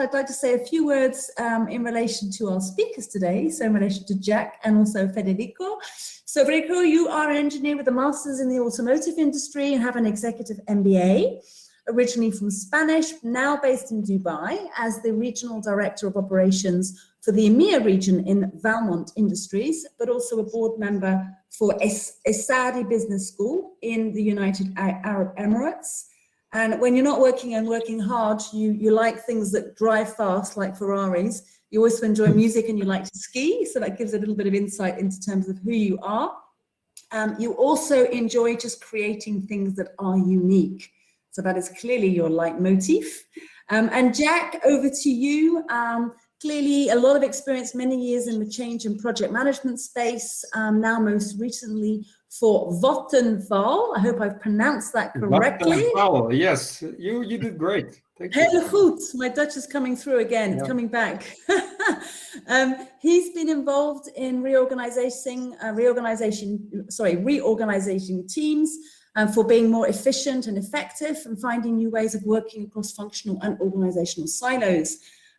I'd like to say a few words in relation to our speakers today, so in relation to Jacques and also Federico. So Federico, you are an engineer with a master's in the automotive industry and have an executive MBA, originally from Spanish, now based in Dubai as the regional director of operations for the EMEA region in Vermont Industries, but also a board member for Saudi Business School in the United Arab Emirates. And when you're not working and working hard, you like things that drive fast, like Ferraris. You also enjoy music and you like to ski. So that gives a little bit of insight into terms of who you are. You also enjoy just creating things that are unique. So that is clearly your leitmotif. And Jacques, over to you. Clearly a lot of experience, many years in the change and project management space, now most recently for Vattenfall. I hope I've pronounced that correctly. Vattenfall, yes, you did great. Thank you. Heel goed. My Dutch is coming through again, it's coming back. He's been involved in reorganizing teams for being more efficient and effective and finding new ways of working across functional and organizational silos.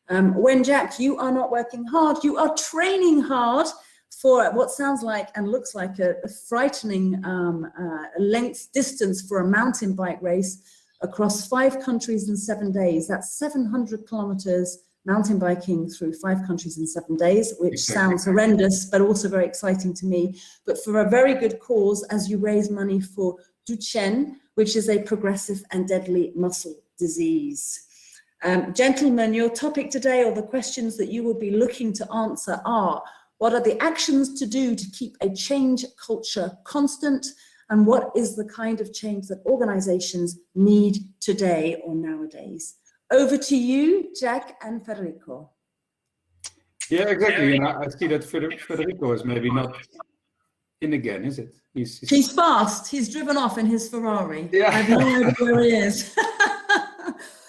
When Jacques, you are not working hard, you are training hard for what sounds like and looks like a frightening length distance for a mountain bike race across 5 countries in 7 days. That's 700 kilometers mountain biking through 5 countries in 7 days, which sounds horrendous, but also very exciting to me. But for a very good cause, as you raise money for Duchenne, which is a progressive and deadly muscle disease. Gentlemen, your topic today, or the questions that you will be looking to answer, are: what are the actions to do to keep a change culture constant? And what is the kind of change that organizations need today or nowadays? Over to you, Jacques and Federico. Yeah, exactly. And I see that Federico is maybe not in again, is it? He's fast. He's driven off in his Ferrari. Yeah. I have no idea where he is.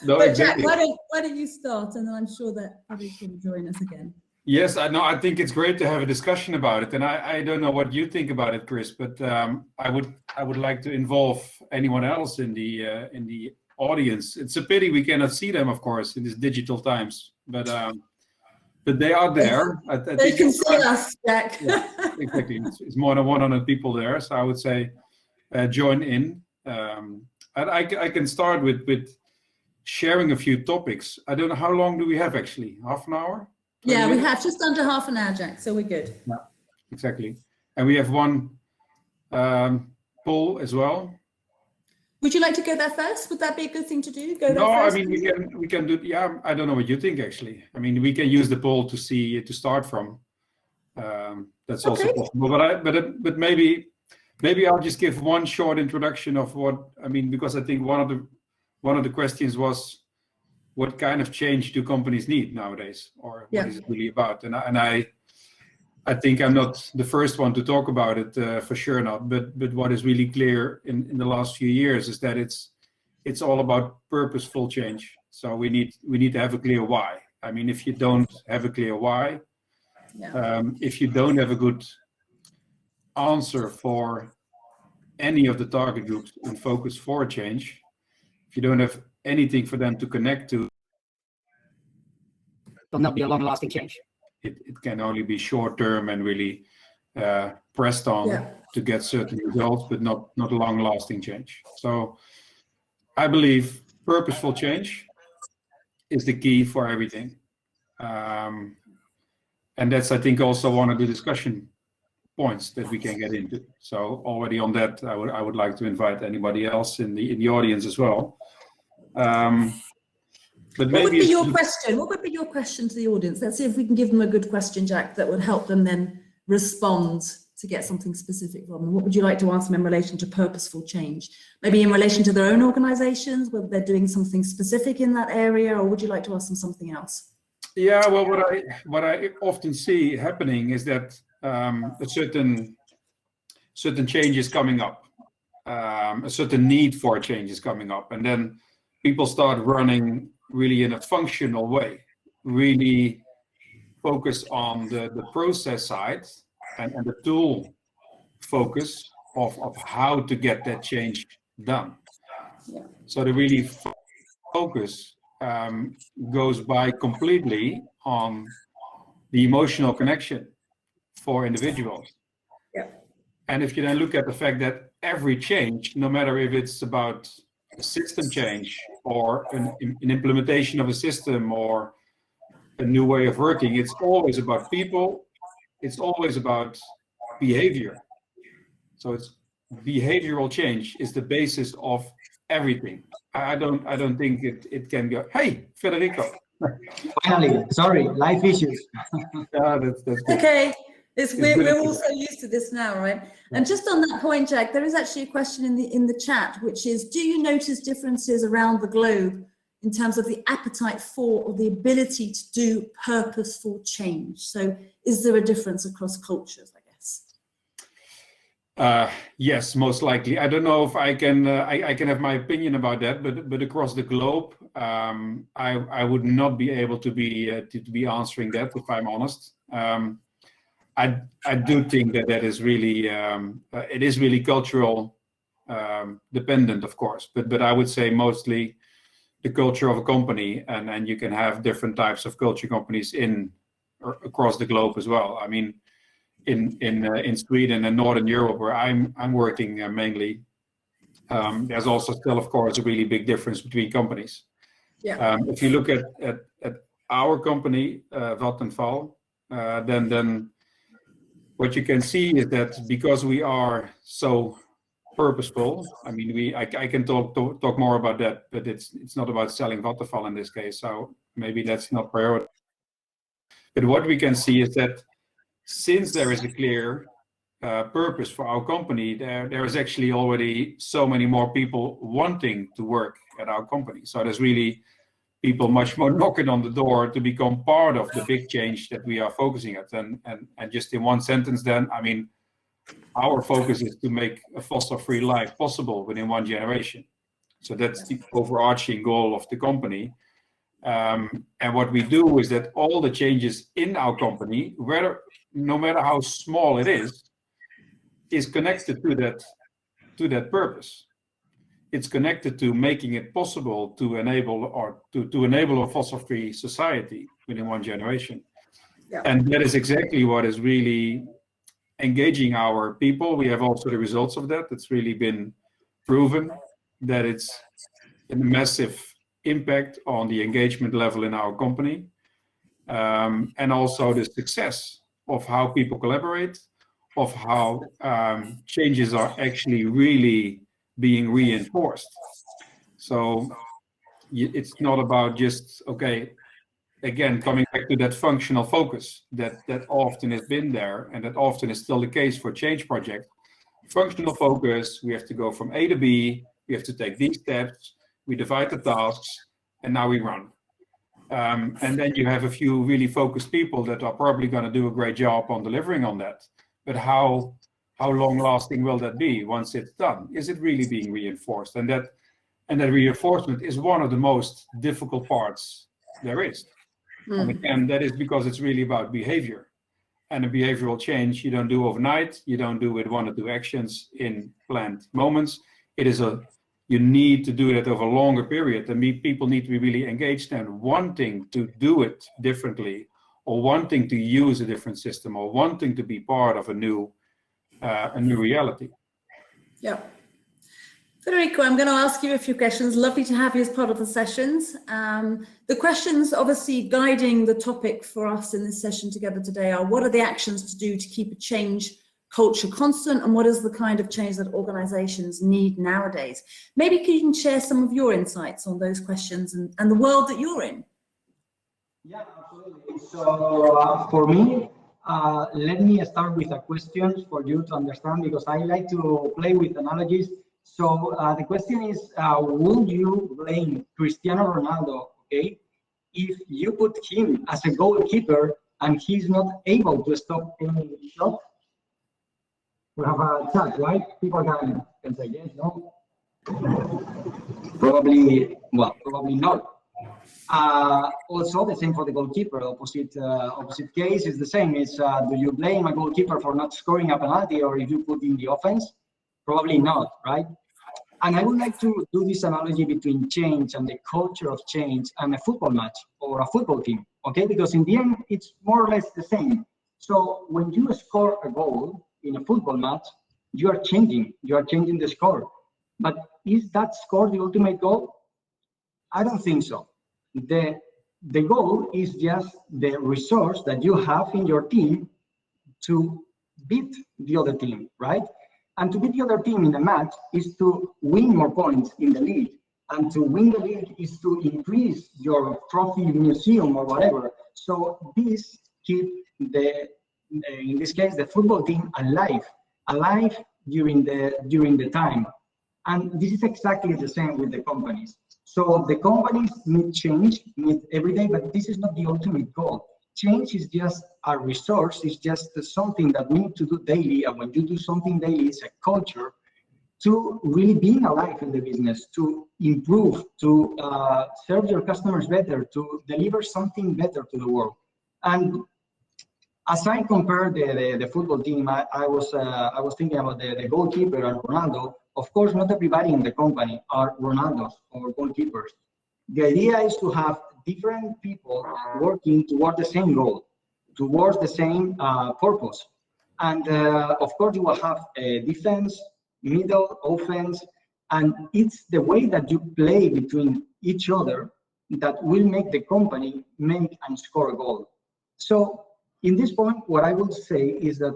No, but exactly. Jacques, why don't you start, and then I'm sure that Federico will join us again. Yes, I know. I think it's great to have a discussion about it, and I don't know what you think about it, Chris, but I would like to involve anyone else in the audience. It's a pity we cannot see them, of course, in these digital times, but they are there. They can see us, Jack. Yeah, exactly. It's more than 100 people there, so I would say join in. And I can start with sharing a few topics. I don't know, how long do we have actually? Half an hour? Yeah, we have just under half an hour, Jack, so we're good. Yeah, exactly. And we have one poll as well. Would you like to go there first? Would that be a good thing to do? Go there No, first? I mean, we can do, yeah, I don't know what you think actually. I mean, we can use the poll to start from. That's also possible, but maybe I'll just give one short introduction of what, I mean, because I think one of the questions was, what kind of change do companies need nowadays, or what is it really about? And I think I'm not the first one to talk about it, for sure not. But what is really clear in the last few years is that it's all about purposeful change. So we need to have a clear why. I mean, if you don't have a clear why, if you don't have a good answer for any of the target groups in focus for a change, if you don't have anything for them to connect to, will not be a long-lasting change. It can only be short-term and really pressed on to get certain results, but not long-lasting change. So I believe purposeful change is the key for everything. And that's, I think, also one of the discussion points that we can get into. So already on that, I would like to invite anybody else in the audience as well. But what would be your question? What would be your question to the audience? Let's see if we can give them a good question, Jack, that would help them then respond to get something specific from them. What would you like to ask them in relation to purposeful change? Maybe in relation to their own organizations, whether they're doing something specific in that area, or would you like to ask them something else? Yeah, well, what I often see happening is that a certain change is coming up, a certain need for a change is coming up, and then people start running really in a functional way, really focus on the process side and the tool focus of how to get that change done. Yeah. So they really focus goes by completely on the emotional connection for individuals. Yeah. And if you then look at the fact that every change, no matter if it's about a system change or an implementation of a system or a new way of working, it's always about people, it's always about behavior. So it's behavioral change is the basis of everything. I don't think it can go. Hey, Federico. Finally, sorry, life issues. That's good. Okay. We're all so used to this now, right? And just on that point, Jack, there is actually a question in the chat, which is, do you notice differences around the globe in terms of the appetite for or the ability to do purposeful change? So is there a difference across cultures, I guess? Yes, most likely. I don't know if I can have my opinion about that, but across the globe, I would not be able to be answering that, if I'm honest. I do think that is really it is really cultural dependent, of course, but I would say mostly the culture of a company, and you can have different types of culture companies across the globe as well. I mean, in Sweden and Northern Europe, where I'm working mainly, there's also still, of course, a really big difference between companies. Yeah. If you look at our company, Vattenfall, then what you can see is that because we are so purposeful, I mean, I can talk more about that, but it's not about selling Vattenfall in this case, so maybe that's not priority. But what we can see is that since there is a clear purpose for our company, there is actually already so many more people wanting to work at our company. So there's really people much more knocking on the door to become part of the big change that we are focusing at. And just in one sentence then, I mean, our focus is to make a fossil-free life possible within one generation. So that's the overarching goal of the company. And what we do is that all the changes in our company, no matter how small it is connected to that purpose. It's connected to making it possible to enable a fossil-free society within one generation. Yeah. And that is exactly what is really engaging our people. We have also the results of that. It's really been proven that it's a massive impact on the engagement level in our company, and also the success of how people collaborate, of how changes are actually really being reinforced. So it's not about just, okay, again, coming back to that functional focus that often has been there, and that often is still the case for change projects. Functional focus, we have to go from A to B, we have to take these steps, we divide the tasks, and now we run. And then you have a few really focused people that are probably going to do a great job on delivering on that. But how long lasting will that be once it's done? Is it really being reinforced? And that reinforcement is one of the most difficult parts there is. And that is because it's really about behavior. And a behavioral change you don't do overnight. You don't do with one or two actions in planned moments. You need to do it over a longer period. And people need to be really engaged and wanting to do it differently, or wanting to use a different system, or wanting to be part of a new reality. Yeah. Federico, I'm going to ask you a few questions. Lovely to have you as part of the sessions. The questions obviously guiding the topic for us in this session together today are, what are the actions to do to keep a change culture constant, and what is the kind of change that organizations need nowadays? Maybe you can share some of your insights on those questions and the world that you're in. Yeah, absolutely. So for me, let me start with a question for you to understand, because I like to play with analogies. So the question is, would you blame Cristiano Ronaldo, okay, if you put him as a goalkeeper and he's not able to stop any shot? We have a chat, right? People can say yes, no. Probably not. Also, the same for the goalkeeper. Opposite case is the same. It's do you blame a goalkeeper for not scoring a penalty, or if you put in the offense? Probably not, right? And I would like to do this analogy between change and the culture of change and a football match or a football team, okay? Because in the end, it's more or less the same. So when you score a goal in a football match, you are changing the score. But is that score the ultimate goal? I don't think so. The goal is just the resource that you have in your team to beat the other team, right? And to beat the other team in a match is to win more points in the league. And to win the league is to increase your trophy museum or whatever. So this keeps in this case, the football team alive during the time. And this is exactly the same with the companies. So the companies need change, need every day, but this is not the ultimate goal. Change is just a resource, it's just something that we need to do daily. And when you do something daily, it's a culture to really being alive in the business, to improve, to serve your customers better, to deliver something better to the world. And as I compare the football team, I was thinking about the goalkeeper and Ronaldo. Of course, not everybody in the company are Ronaldos or goalkeepers. The idea is to have different people working toward the same goal, towards the same purpose. And of course, you will have a defense, middle, offense, and it's the way that you play between each other that will make the company make and score a goal. So in this point, what I would say is that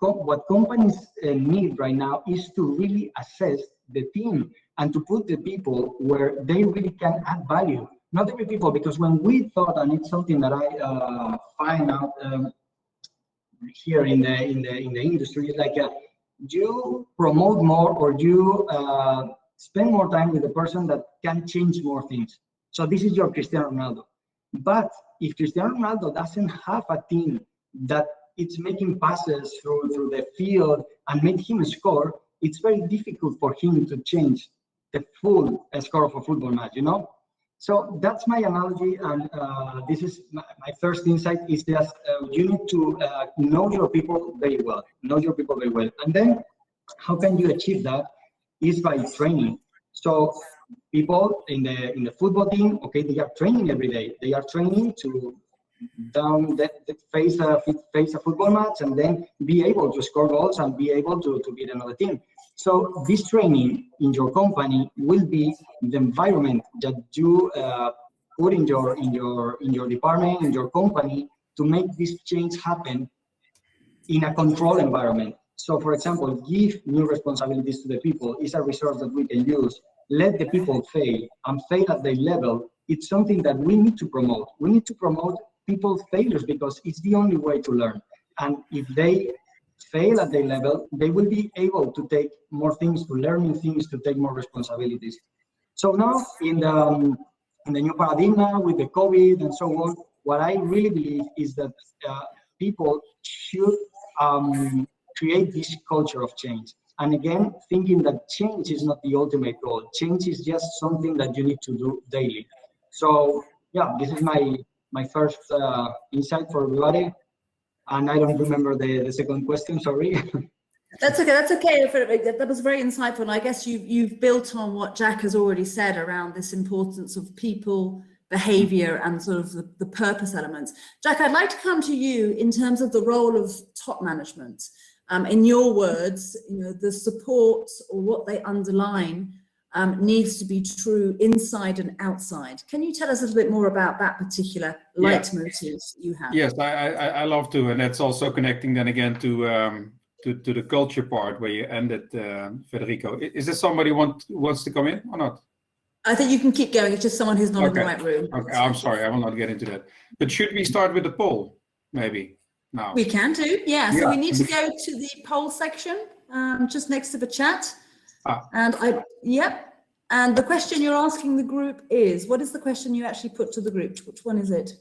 what companies need right now is to really assess the team and to put the people where they really can add value. Not every people, because when we thought, and it's something that I find out here in the industry, is like you promote more or you spend more time with the person that can change more things. So this is your Cristiano Ronaldo. But if Cristiano Ronaldo doesn't have a team that it's making passes through the field and make him score, it's very difficult for him to change the full score of a football match, you know? So that's my analogy, and this is my first insight is just you need to know your people very well, And then how can you achieve that is by training. So people in the football team, okay, they are training every day. They are training to face a football match and then be able to score goals and be able to beat another team. So this training in your company will be the environment that you put in your department, in your company, to make this change happen in a controlled environment. So for example, give new responsibilities to the people is a resource that we can use. Let the people fail and fail at their level. It's something that we need to promote. We need to promote people's failures because it's the only way to learn. And if they fail at their level, they will be able to take more things, to learn new things, to take more responsibilities. So now in the new paradigm with the COVID and so on, what I really believe is that people should create this culture of change. And again, thinking that change is not the ultimate goal. Change is just something that you need to do daily. So yeah, this is my first insight for everybody. And I don't remember the second question, sorry. That's okay. That was very insightful. And I guess you've built on what Jacques has already said around this importance of people, behavior, and sort of the purpose elements. Jacques, I'd like to come to you in terms of the role of top management. In your words, you know, the support or what they underline needs to be true inside and outside. Can you tell us a little bit more about that particular leitmotif you have? Yes, I love to, and that's also connecting then again to the culture part where you ended, Federico. Is there somebody who wants to come in or not? I think you can keep going. It's just someone who's not in the right room. Okay, I'm sorry, I will not get into that. But should we start with the poll, maybe? Now. We can do, yeah. So we need to go to the poll section, just next to the chat. And and the question you're asking the group is, what is the question you actually put to the group? Which one is it?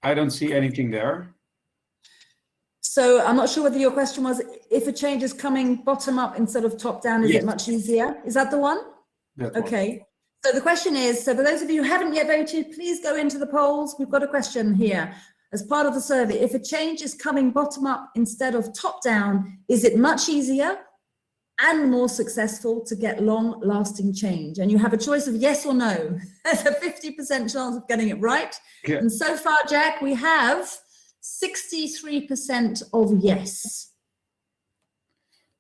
I don't see anything there. So I'm not sure whether your question was, if a change is coming bottom up instead of top down, is it much easier? Is that the one? Okay. So the question is, so for those of you who haven't yet voted, please go into the polls. We've got a question here. As part of the survey, if a change is coming bottom up instead of top down, is it much easier? and more successful to get long-lasting change. And you have a choice of yes or no. There's a 50% chance of getting it right. Yeah. And so far, Jack, we have 63% of yes.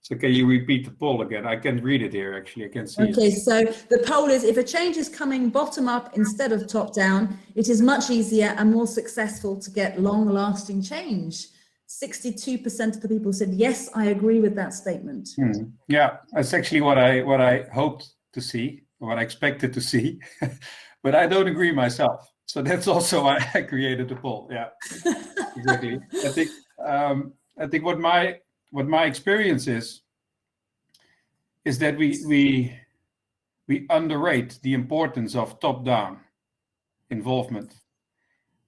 So can you repeat the poll again? I can read it here, actually. I can see Okay, it. so the poll is, if a change is coming bottom up instead of top down, it is much easier and more successful to get long-lasting change. 62% of the people said, yes, I agree with that statement. Yeah, that's actually what I hoped to see, what I expected to see, but I don't agree myself. So that's also why I created the poll. Yeah, exactly. I think what my experience is that we underrate the importance of top-down involvement,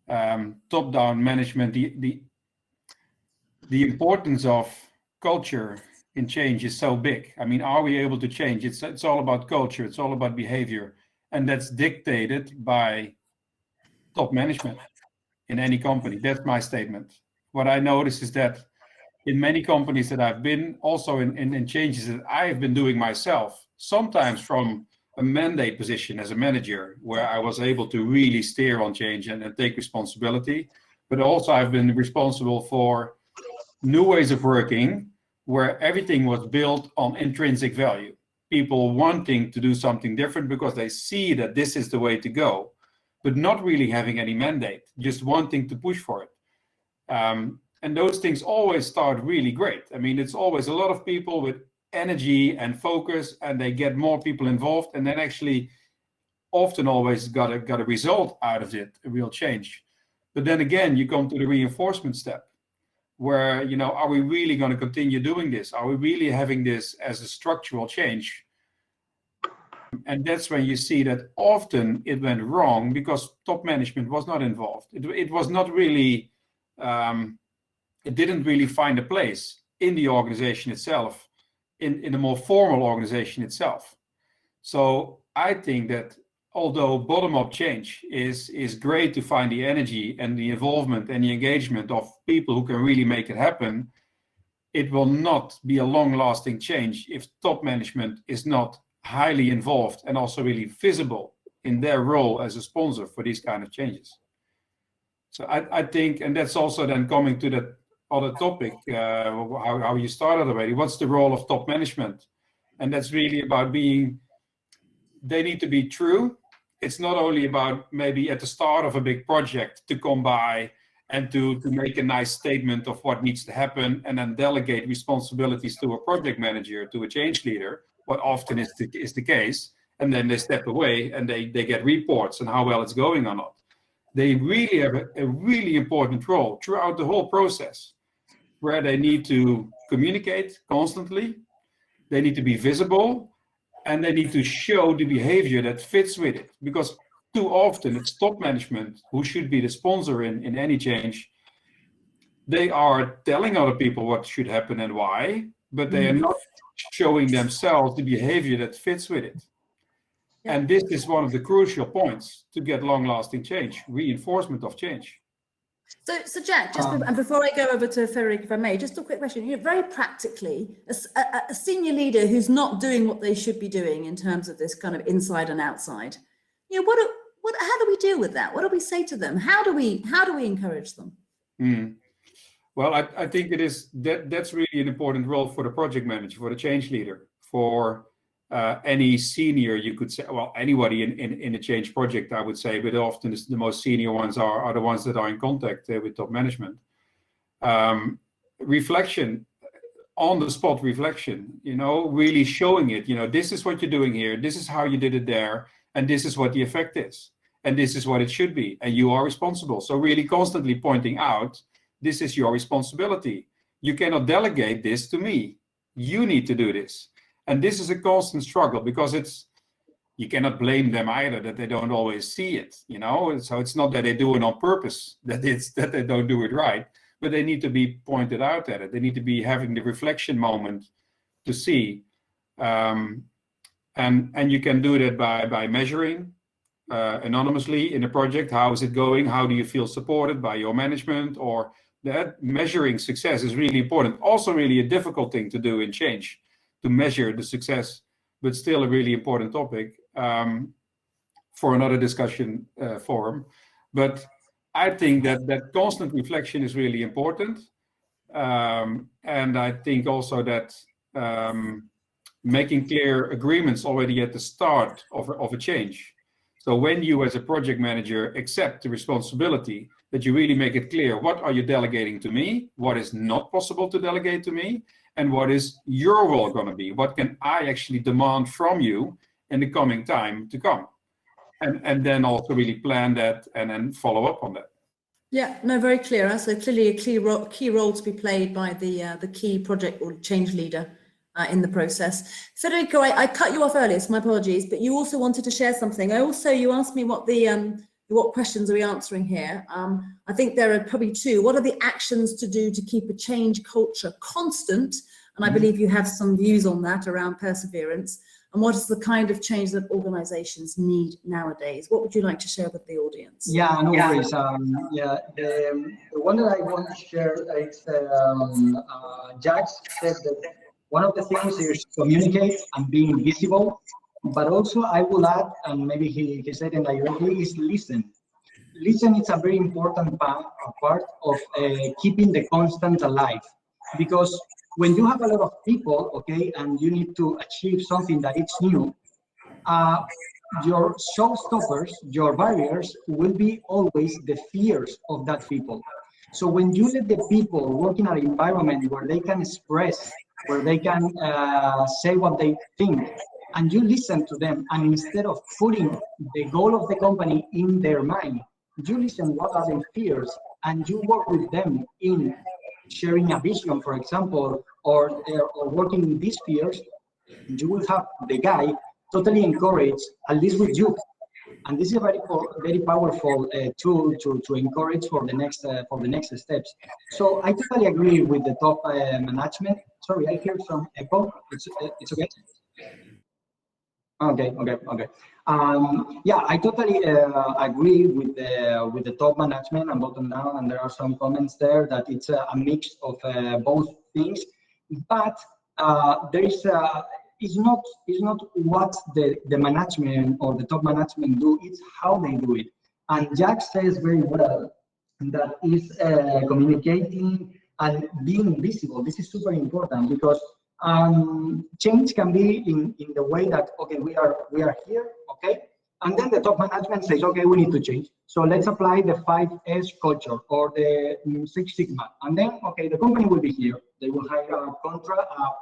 top-down management. The importance of culture in change is so big. I mean, are we able to change? It's all about culture. It's all about behavior, and that's dictated by top management in any company. That's my statement. What I notice is that in many companies that I've been, also in changes that I have been doing myself, sometimes from a mandate position as a manager, where I was able to really steer on change and take responsibility, but also I've been responsible for new ways of working where everything was built on intrinsic value. People wanting to do something different because they see that this is the way to go, but not really having any mandate, just wanting to push for it. And those things always start really great. I mean, it's always a lot of people with energy and focus, and they get more people involved, and then actually often always got a result out of it, a real change. But then again, you come to the reinforcement step, where, you know, are we really going to continue doing this? Are we really having this as a structural change? And that's when you see that often it went wrong because top management was not involved. It was not really, it didn't really find a place in the organization itself, in the more formal organization itself. So I think that although bottom-up change is great to find the energy and the involvement and the engagement of people who can really make it happen, it will not be a long-lasting change if top management is not highly involved and also really visible in their role as a sponsor for these kind of changes. So I think, and that's also then coming to that other topic, how you started already, what's the role of top management? And that's really about they need to be true. It's not only about maybe at the start of a big project to come by and to make a nice statement of what needs to happen and then delegate responsibilities to a project manager, to a change leader, what often is the case, and then they step away and they get reports on how well it's going or not. They really have a really important role throughout the whole process, where they need to communicate constantly, they need to be visible, and they need to show the behavior that fits with it. Because too often it's top management who should be the sponsor in any change. They are telling other people what should happen and why, but they are not showing themselves the behavior that fits with it. Yeah. And this is one of the crucial points to get long-lasting change, reinforcement of change. So Jack, just and before I go over to Federico, if I may, just a quick question. You know, very practically, a senior leader who's not doing what they should be doing in terms of this kind of inside and outside, you know, how do we deal with that? What do we say to them? How do we encourage them? Well, I think that's really an important role for the project manager, for the change leader, for any senior, you could say, well, anybody in a change project, I would say, but often the most senior ones are the ones that are in contact with top management. Reflection, on the spot reflection, you know, really showing it, you know, this is what you're doing here, this is how you did it there, and this is what the effect is, and this is what it should be, and you are responsible. So really constantly pointing out, this is your responsibility. You cannot delegate this to me. You need to do this. And this is a constant struggle because you cannot blame them either that they don't always see it, you know. So it's not that they do it on purpose, that they don't do it right, but they need to be pointed out at it. They need to be having the reflection moment to see. And you can do that by measuring anonymously in a project. How is it going? How do you feel supported by your management? Or that measuring success is really important. Also really a difficult thing to do in change, to measure the success, but still a really important topic for another discussion forum. But I think that constant reflection is really important. And I think also that making clear agreements already at the start of a change. So when you as a project manager accept the responsibility, that you really make it clear, what are you delegating to me? What is not possible to delegate to me? And what is your role going to be? What can I actually demand from you in the coming time to come? And then also really plan that and then follow up on that. Yeah, no, very clear. So clearly a key role to be played by the key project or change leader in the process. Federico, I cut you off earlier, so my apologies, but you also wanted to share something. You asked me what questions are we answering here. I think there are probably two. What are the actions to do to keep a change culture constant? And I believe you have some views on that around perseverance. And what is the kind of change that organizations need nowadays? What would you like to share with the audience? Yeah, no worries. The one that I want to share is Jacques said that one of the things is communicate and being visible, but also I will add, and maybe he said it directly, is listen. Listen is a very important part of keeping the constant alive, because when you have a lot of people, okay, and you need to achieve something that is new, your showstoppers, your barriers will be always the fears of that people. So when you let the people work in an environment where they can express, where they can say what they think, and you listen to them, and instead of putting the goal of the company in their mind, you listen what are their fears, and you work with them in sharing a vision, for example, or working in these fears, you will have the guy totally encouraged, at least with you. And this is a very powerful tool to encourage for the next steps. So I totally agree with the top management. Sorry, I hear some echo. It's okay. Okay. Yeah, I totally agree with the top management and bottom down, and there are some comments there that it's a mix of both things. But there is it's not what the management or the top management do, it's how they do it. And Jacques says very well that is communicating and being visible. This is super important, because change can be in the way that, okay, we are here, okay, and then the top management says, okay, we need to change, so let's apply the 5S culture or the 6 Sigma, and then, okay, the company will be here, they will hire a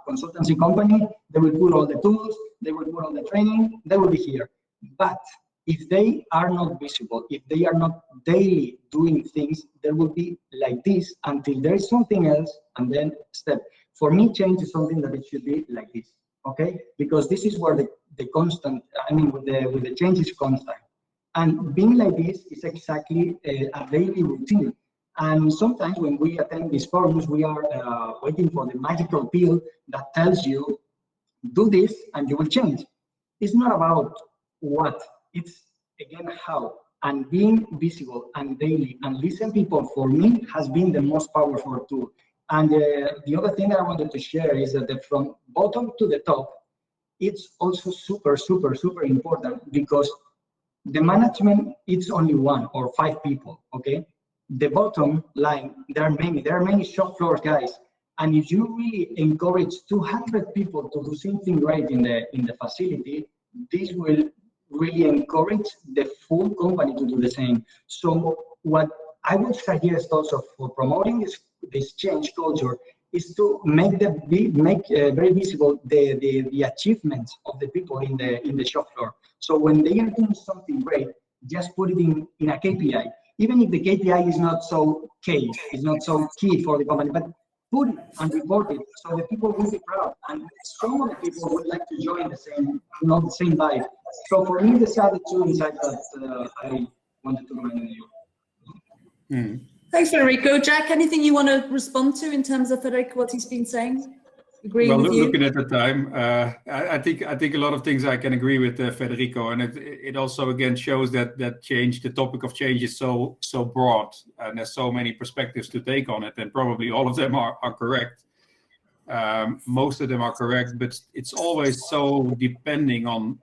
consultancy company, they will put all the tools, they will put all the training, they will be here. But if they are not visible, if they are not daily doing things, there will be like this until there is something else, and then step. For me, change is something that it should be like this, okay? Because this is where the constant, I mean, with the change is constant. And being like this is exactly a daily routine. And sometimes when we attend these forums, we are waiting for the magical pill that tells you, do this and you will change. It's not about what, it's again how. And being visible and daily and listen people, for me, has been the most powerful tool. And the other thing that I wanted to share is that from bottom to the top, it's also super important, because the management, it's only 1 or 5 people, okay? The bottom line, there are many shop floor guys. And if you really encourage 200 people to do something right in the facility, this will really encourage the full company to do the same. So what I would suggest also for promoting this change culture is to make very visible the achievements of the people in the shop floor. So when they are doing something great, just put it in a KPI. Even if the KPI is not so key, is not so key for the company, but put it and report it so the people will be proud, and some of the people would like to join the same vibe. So for me, these are the 2 insights that I wanted to remind you. Thanks, Federico. Jack, anything you want to respond to in terms of Federico, what he's been saying? Agreeing with you? Looking at the time, I think a lot of things I can agree with Federico, and it also again shows that change, the topic of change, is so broad, and there's so many perspectives to take on it, and probably all of them are correct. Most of them are correct, but it's always so depending on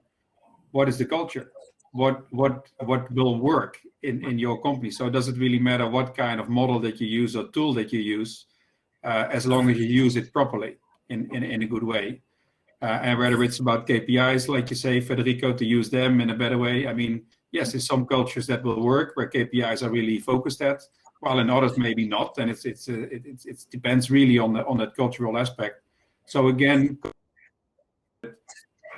what is the culture, what will work in your company. So it doesn't really matter what kind of model that you use or tool that you use, as long as you use it properly in a good way. And whether it's about KPIs, like you say, Federico, to use them in a better way. I mean, yes, there's some cultures that will work where KPIs are really focused at, while in others maybe not. And it depends really on that cultural aspect. So again,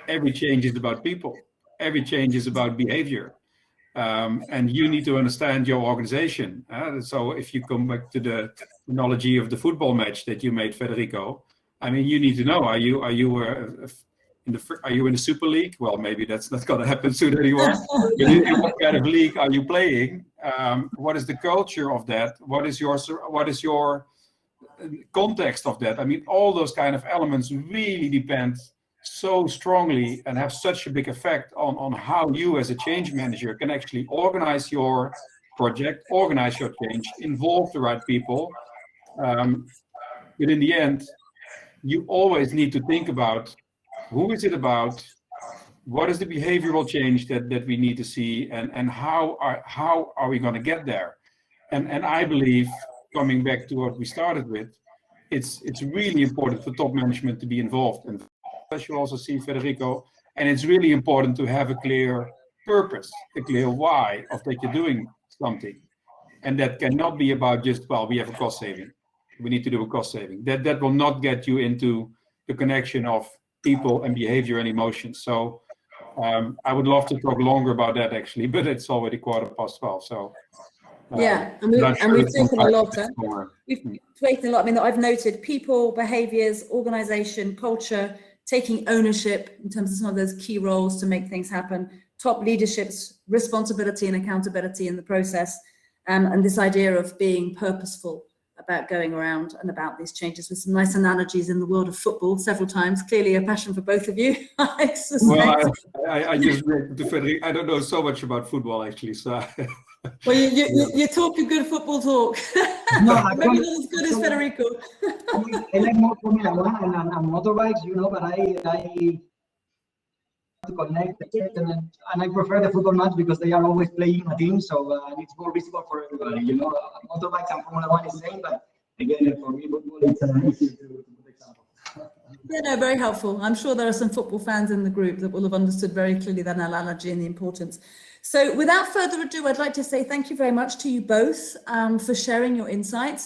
every change is about people. Every change is about behavior. And you need to understand your organization. So if you come back to the analogy of the football match that you made, Federico, I mean, you need to know, are you in the Super League? Well, maybe that's not going to happen soon anymore. But in what kind of league are you playing? What is the culture of that? What is your context of that? I mean, all those kind of elements really depend so strongly and have such a big effect on how you as a change manager can actually organize your project, organize your change, involve the right people. But in the end, you always need to think about who is it about, what is the behavioral change that we need to see, and how are we going to get there? And I believe, coming back to what we started with, it's really important for top management to be involved. And as you also see, Federico, and it's really important to have a clear purpose, a clear why of that you're doing something. And that cannot be about just, well, we have a cost saving. We need to do a cost saving. That will not get you into the connection of people and behavior and emotions. So I would love to talk longer about that actually, but it's already 12:15. So yeah, and we've taken a lot. We've taken a lot. I mean, I've noted people, behaviors, organization, culture, taking ownership in terms of some of those key roles to make things happen, top leadership's responsibility and accountability in the process, and this idea of being purposeful about going around and about these changes, with some nice analogies in the world of football several times. Clearly a passion for both of you, I suspect. Well, I just read to Federico. I don't know so much about football actually, so. Well, you talk a good football talk. No, maybe not as good as Federico. I like more Formula 1 and motorbikes, you know, but I to connect and I prefer the football match because they are always playing a team, so it's more visible for everybody. You know, motorbikes and Formula 1 is the same, but again, for me, football it's easy to put example. Yeah, no, very helpful. I'm sure there are some football fans in the group that will have understood very clearly that analogy and the importance. So without further ado, I'd like to say thank you very much to you both for sharing your insights.